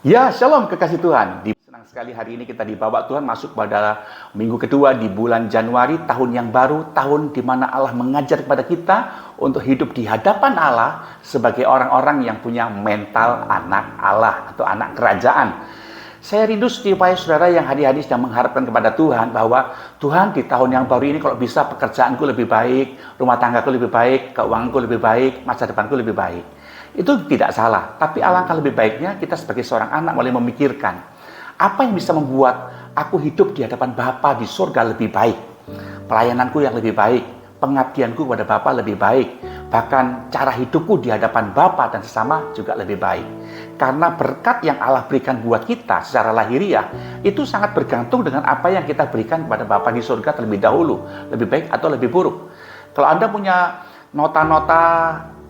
Ya, shalom kekasih Tuhan. Senang sekali hari ini kita dibawa Tuhan masuk pada minggu kedua di bulan Januari, tahun yang baru, tahun di mana Allah mengajar kepada kita untuk hidup di hadapan Allah sebagai orang-orang yang punya mental anak Allah atau anak kerajaan. Saya rindu supaya saudara yang hari-hari sedang mengharapkan kepada Tuhan bahwa Tuhan di tahun yang baru ini kalau bisa pekerjaanku lebih baik, rumah tanggaku lebih baik, keuanganku lebih baik, masa depanku lebih baik. Itu tidak salah, tapi alangkah lebih baiknya kita sebagai seorang anak mulai memikirkan apa yang bisa membuat aku hidup di hadapan Bapa di surga lebih baik, pelayananku yang lebih baik, pengabdianku kepada Bapa lebih baik, bahkan cara hidupku di hadapan Bapa dan sesama juga lebih baik. Karena berkat yang Allah berikan buat kita secara lahiriah itu sangat bergantung dengan apa yang kita berikan kepada Bapa di surga terlebih dahulu, lebih baik atau lebih buruk. Kalau Anda punya nota-nota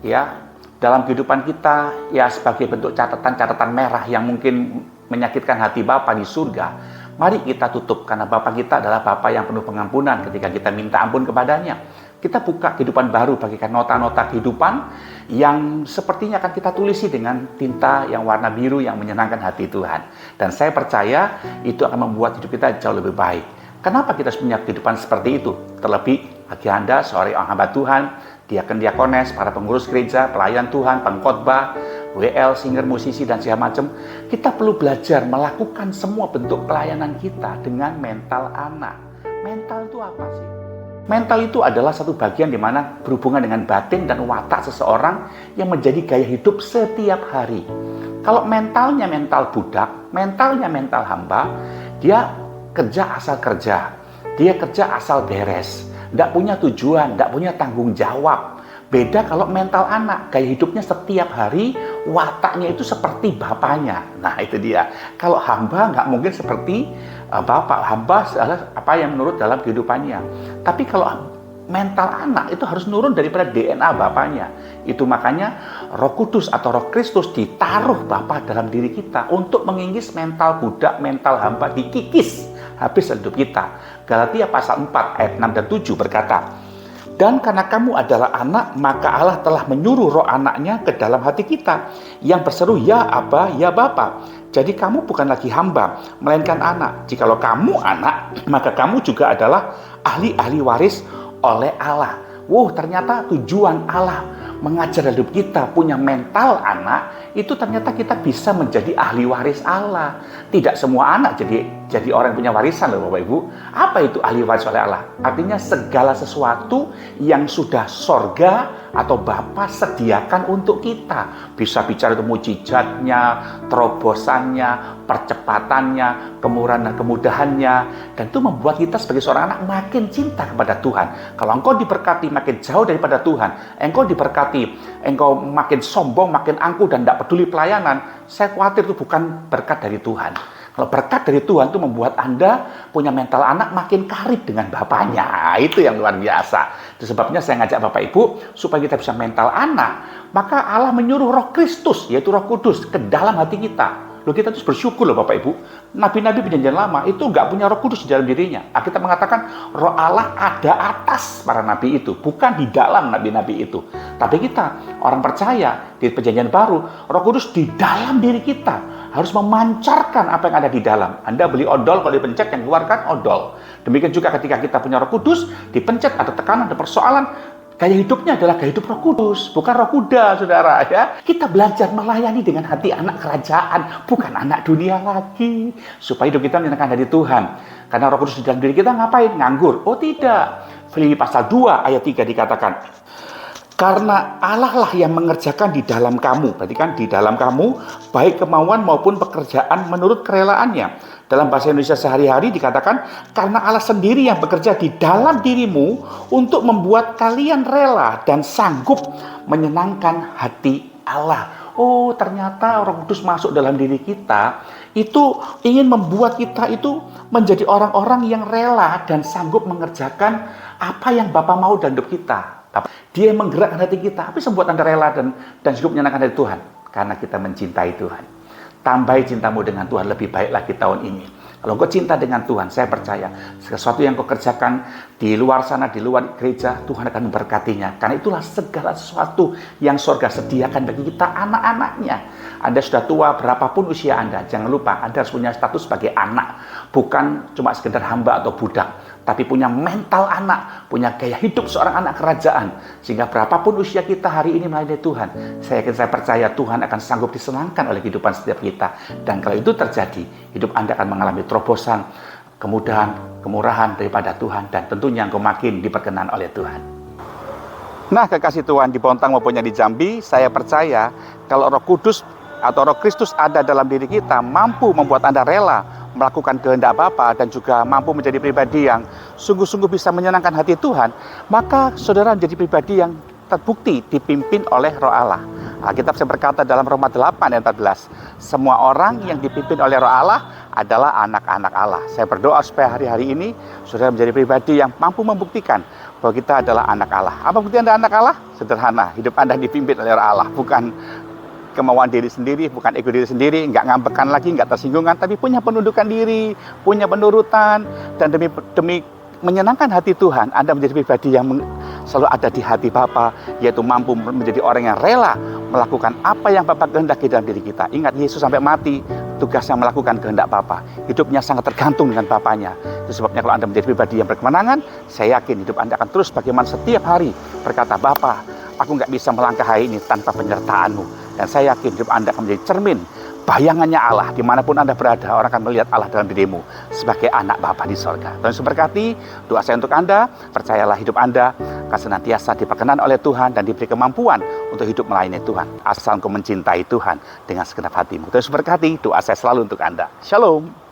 ya dalam kehidupan kita, ya sebagai bentuk catatan-catatan merah yang mungkin menyakitkan hati Bapa di surga, mari kita tutup, karena Bapa kita adalah Bapa yang penuh pengampunan ketika kita minta ampun kepadanya. Kita buka kehidupan baru, bagikan nota-nota kehidupan yang sepertinya akan kita tulisi dengan tinta yang warna biru yang menyenangkan hati Tuhan. Dan saya percaya itu akan membuat hidup kita jauh lebih baik. Kenapa kita harus punya kehidupan seperti itu? Terlebih bagi Anda, seorang hamba Tuhan, diakon-diakones, para pengurus gereja, pelayan Tuhan, pengkhotbah, WL, singer, musisi, dan segala macam, kita perlu belajar melakukan semua bentuk pelayanan kita dengan mental anak. Mental itu apa sih? Mental itu adalah satu bagian di mana berhubungan dengan batin dan watak seseorang yang menjadi gaya hidup setiap hari. Kalau mentalnya mental budak, mentalnya mental hamba, dia kerja asal kerja, dia kerja asal beres, tidak punya tujuan, tidak punya tanggung jawab. Beda kalau mental anak, gaya hidupnya setiap hari, wataknya itu seperti bapaknya. Nah itu dia. Kalau hamba nggak mungkin seperti bapak. Hamba adalah apa yang menurut dalam kehidupannya. Tapi kalau mental anak itu harus nurun daripada DNA bapaknya. Itu makanya Roh Kudus atau Roh Kristus ditaruh Bapa dalam diri kita untuk mengikis mental budak, mental hamba, dikikis habis hidup kita. Galatia pasal 4 ayat 6 dan 7 berkata, "Dan karena kamu adalah anak, maka Allah telah menyuruh roh anaknya ke dalam hati kita, yang berseru, ya Aba, ya Bapa. Jadi kamu bukan lagi hamba, melainkan anak. Jikalau kamu anak, maka kamu juga adalah ahli-ahli waris oleh Allah." Ternyata tujuan Allah mengajar hidup kita punya mental anak, itu ternyata kita bisa menjadi ahli waris Allah. Tidak semua anak jadi orang yang punya warisan loh Bapak Ibu. Apa itu ahli waris oleh Allah? Artinya segala sesuatu yang sudah sorga atau Bapa sediakan untuk kita. Bisa bicara itu mujizatnya, terobosannya, percepatannya, kemurahan dan kemudahannya. Dan itu membuat kita sebagai seorang anak makin cinta kepada Tuhan. Kalau engkau diberkati makin jauh daripada Tuhan, engkau diberkati, engkau makin sombong, makin angkuh dan tidak peduli pelayanan, saya khawatir itu bukan berkat dari Tuhan. Kalau berkat dari Tuhan itu membuat Anda punya mental anak makin karib dengan Bapaknya. Itu yang luar biasa. Itu sebabnya saya ngajak Bapak Ibu supaya kita bisa mental anak. Maka Allah menyuruh Roh Kristus, yaitu Roh Kudus, ke dalam hati kita. Kita terus bersyukur loh Bapak Ibu. Nabi-nabi perjanjian lama itu nggak punya Roh Kudus di dalam dirinya. Kita mengatakan Roh Allah ada atas para nabi itu, bukan di dalam nabi-nabi itu. Tapi kita orang percaya di perjanjian baru, Roh Kudus di dalam diri kita harus memancarkan apa yang ada di dalam. Anda beli odol, kalau dipencet yang keluarkan odol. Demikian juga ketika kita punya Roh Kudus, dipencet ada tekanan, ada persoalan, gaya hidupnya adalah gaya hidup Roh Kudus, bukan roh kuda, saudara. Ya, kita belajar melayani dengan hati anak kerajaan, bukan anak dunia lagi, supaya hidup kita menyenangkan dari Tuhan. Karena Roh Kudus di dalam diri kita ngapain? Nganggur? Oh tidak. Filipi pasal 2 ayat 3 dikatakan, "Karena Allah lah yang mengerjakan di dalam kamu," berarti kan di dalam kamu, baik kemauan maupun pekerjaan menurut kerelaannya. Dalam bahasa Indonesia sehari-hari dikatakan, karena Allah sendiri yang bekerja di dalam dirimu untuk membuat kalian rela dan sanggup menyenangkan hati Allah. Ternyata Roh Kudus masuk dalam diri kita, itu ingin membuat kita itu menjadi orang-orang yang rela dan sanggup mengerjakan apa yang Bapa mau dalam hidup kita. Dia yang menggerakkan hati kita. Apa yang membuat Anda rela dan hidup menyenangkan hati Tuhan? Karena kita mencintai Tuhan. Tambahi cintamu dengan Tuhan lebih baik lagi tahun ini. Kalau engkau cinta dengan Tuhan, saya percaya sesuatu yang kau kerjakan di luar sana, di luar gereja, Tuhan akan memberkatinya. Karena itulah segala sesuatu yang surga sediakan bagi kita anak-anaknya. Anda sudah tua, berapapun usia Anda, jangan lupa Anda harus punya status sebagai anak. Bukan cuma sekedar hamba atau budak, tapi punya mental anak, punya gaya hidup seorang anak kerajaan. Sehingga berapapun usia kita hari ini melayani Tuhan, saya percaya Tuhan akan sanggup disenangkan oleh kehidupan setiap kita. Dan kalau itu terjadi, hidup Anda akan mengalami terobosan, kemudahan, kemurahan daripada Tuhan, dan tentunya engkau makin diperkenan oleh Tuhan. Nah, kekasih Tuhan di Bontang maupun yang di Jambi, saya percaya kalau Roh Kudus atau Roh Kristus ada dalam diri kita, mampu membuat Anda rela melakukan kehendak Bapa dan juga mampu menjadi pribadi yang sungguh-sungguh bisa menyenangkan hati Tuhan, maka saudara menjadi pribadi yang terbukti dipimpin oleh Roh Allah. Alkitab saya berkata dalam Roma 8 ayat 14, semua orang yang dipimpin oleh Roh Allah adalah anak-anak Allah. Saya berdoa supaya hari-hari ini saudara menjadi pribadi yang mampu membuktikan bahwa kita adalah anak Allah. Apa bukti Anda anak Allah? Sederhana, hidup Anda dipimpin oleh Roh Allah, bukan kemauan diri sendiri, bukan ego diri sendiri, nggak ngambekan lagi, nggak tersinggungan, tapi punya penundukan diri, punya penurutan, dan demi menyenangkan hati Tuhan, Anda menjadi pribadi yang selalu ada di hati Bapa, yaitu mampu menjadi orang yang rela melakukan apa yang Bapa kehendaki dalam diri kita. Ingat, Yesus sampai mati, tugasnya melakukan kehendak Bapa. Hidupnya sangat tergantung dengan Bapanya. Itu sebabnya kalau Anda menjadi pribadi yang berkemenangan, saya yakin hidup Anda akan terus bagaimana setiap hari berkata, Bapa, aku nggak bisa melangkah hari ini tanpa penyertaan-Mu. Dan saya yakin hidup Anda akan menjadi cermin bayangannya Allah. Dimanapun Anda berada, orang akan melihat Allah dalam dirimu sebagai anak Bapa di sorga. Tuhan memberkati. Doa saya untuk Anda, percayalah hidup Anda akan senantiasa diperkenan oleh Tuhan dan diberi kemampuan untuk hidup melayani Tuhan. Asal engkau mencintai Tuhan dengan segenap hatimu. Tuhan memberkati. Doa saya selalu untuk Anda. Shalom.